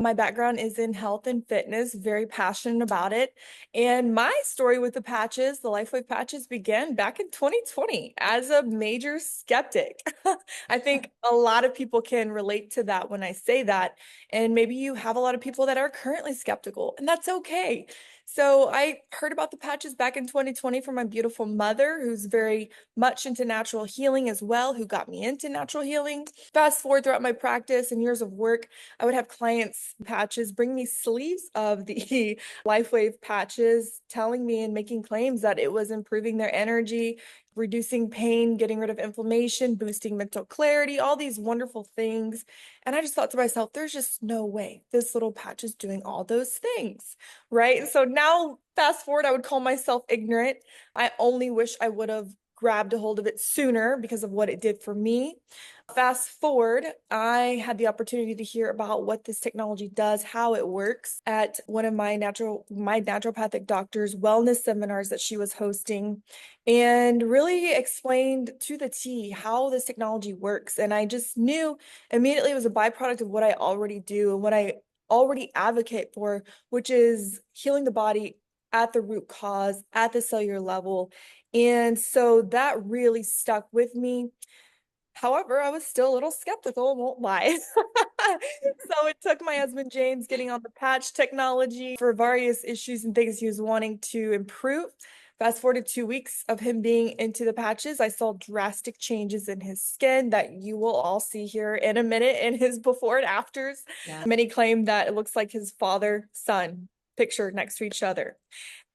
My background is in health and fitness, very passionate about it. And my story with the patches, the LifeWave patches, began back in 2020 as a major skeptic. I think a lot of people can relate to that when I say that. And maybe you have a lot of people that are currently skeptical, and that's okay. So I heard about the patches back in 2020 from my beautiful mother, who's very much into natural healing as well, who got me into natural healing. Fast forward throughout my practice and years of work, I would have clients patches bring me sleeves of the LifeWave patches, telling me and making claims that it was improving their energy, reducing pain, getting rid of inflammation, boosting mental clarity, all these wonderful things. And I just thought to myself, there's just no way this little patch is doing all those things, right? So now, fast forward, I would call myself ignorant. I only wish I would have grabbed a hold of it sooner because of what it did for me. Fast forward, I had the opportunity to hear about what this technology does, how it works at one of my naturopathic doctor's wellness seminars that she was hosting, and really explained to the T how this technology works. And I just knew immediately it was a byproduct of what I already do and what I already advocate for, which is healing the body at the root cause, at the cellular level. And so that really stuck with me. However, I was still a little skeptical, won't lie. So it took my husband James getting on the patch technology for various issues and things he was wanting to improve. Fast forward to 2 weeks of him being into the patches, I saw drastic changes in his skin that you will all see here in a minute in his before and afters. Yeah. Many claim that it looks like his father, son, pictured next to each other.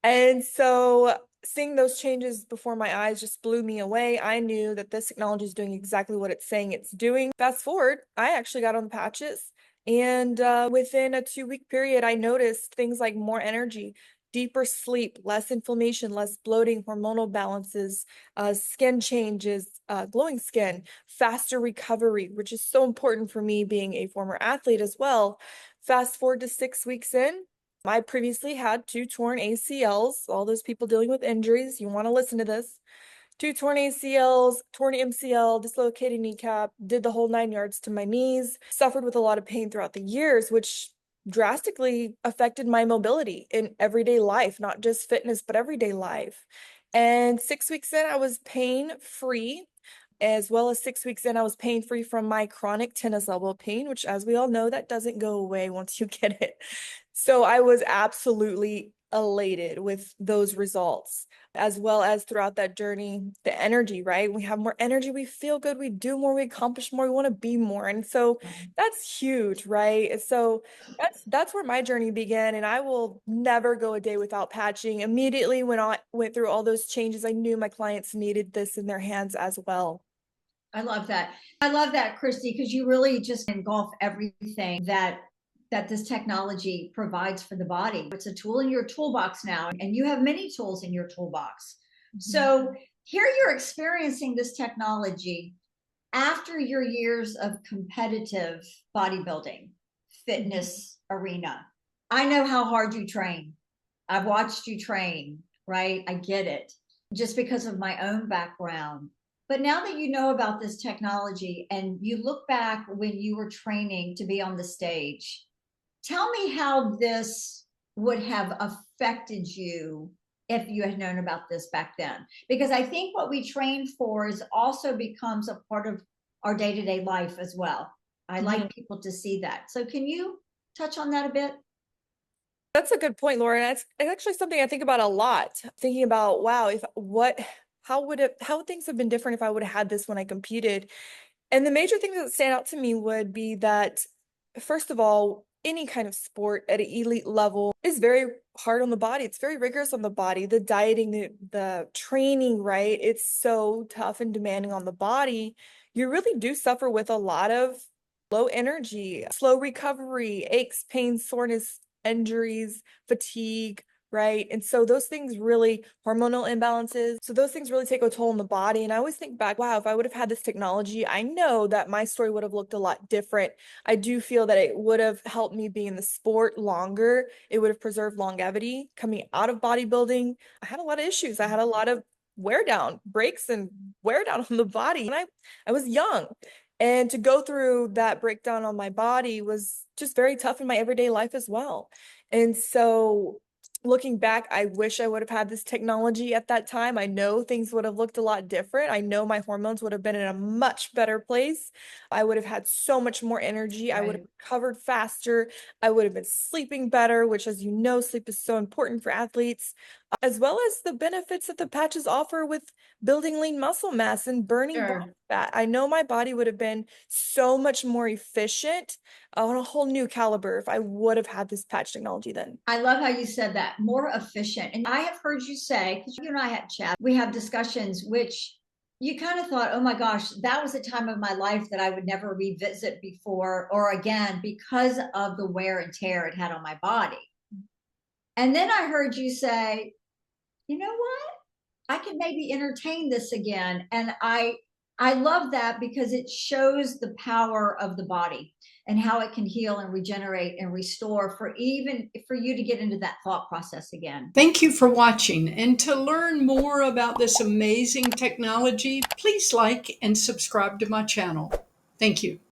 And so seeing those changes before my eyes just blew me away. I knew that this technology is doing exactly what it's saying it's doing. Fast forward, I actually got on the patches. And within a 2 week period, I noticed things like more energy, deeper sleep, less inflammation, less bloating, hormonal balances, skin changes, glowing skin, faster recovery, which is so important for me being a former athlete as well. Fast forward to 6 weeks in, I previously had two torn ACLs. All those people dealing with injuries, you want to listen to this. Two torn ACLs, torn MCL, dislocated kneecap, did the whole 9 yards to my knees, suffered with a lot of pain throughout the years, which drastically affected my mobility in everyday life, not just fitness, but everyday life. And 6 weeks in, I was pain free. As well as 6 weeks in, I was pain free from my chronic tennis elbow pain, which, as we all know, that doesn't go away once you get it. So I was absolutely elated with those results, as well as throughout that journey, the energy, right? We have more energy, we feel good, we do more, we accomplish more, we want to be more. And so that's huge, right? So that's where my journey began. And I will never go a day without patching. Immediately when I went through all those changes, I knew my clients needed this in their hands as well. I love that. I love that, Christy, because you really just engulf everything that this technology provides for the body. It's a tool in your toolbox now, and you have many tools in your toolbox. Mm-hmm. So here you're experiencing this technology after your years of competitive bodybuilding, fitness arena. I know how hard you train. I've watched you train, right? I get it just because of my own background. But now that you know about this technology and you look back when you were training to be on the stage, tell me how this would have affected you if you had known about this back then. Because I think what we train for is also becomes a part of our day-to-day life as well. I like people to see that. So can you touch on that a bit? That's a good point, Laura. That's actually something I think about a lot. Thinking about, wow, how would things have been different if I would have had this when I competed? And the major things that stand out to me would be that, first of all, any kind of sport at an elite level is very hard on the body. It's very rigorous on the body. The dieting, the training, right? It's so tough and demanding on the body. You really do suffer with a lot of low energy, slow recovery, aches, pains, soreness, injuries, fatigue, right? And so those things really, hormonal imbalances. So those things really take a toll on the body. And I always think back, wow, if I would have had this technology, I know that my story would have looked a lot different. I do feel that it would have helped me be in the sport longer. It would have preserved longevity coming out of bodybuilding. I had a lot of issues. I had a lot of wear down, breaks and wear down on the body. And I was young. And to go through that breakdown on my body was just very tough in my everyday life as well. And so looking back, I wish I would have had this technology at that time. I know things would have looked a lot different. I know my hormones would have been in a much better place. I would have had so much more energy. I would have Right. recovered faster. I would have been sleeping better, which, as you know, sleep is so important for athletes, as well as the benefits that the patches offer with building lean muscle mass and burning body Sure. fat. I know my body would have been so much more efficient on a whole new caliber if I would have had this patch technology then. I love how you said that, more efficient. And I have heard you say, because you and I had chat, we have discussions, which you kind of thought, oh my gosh, that was a time of my life that I would never revisit before or again because of the wear and tear it had on my body. And then I heard you say, you know what? I can maybe entertain this again. And I love that because it shows the power of the body and how it can heal and regenerate and restore for even for you to get into that thought process again. Thank you for watching. And to learn more about this amazing technology, please like and subscribe to my channel. Thank you.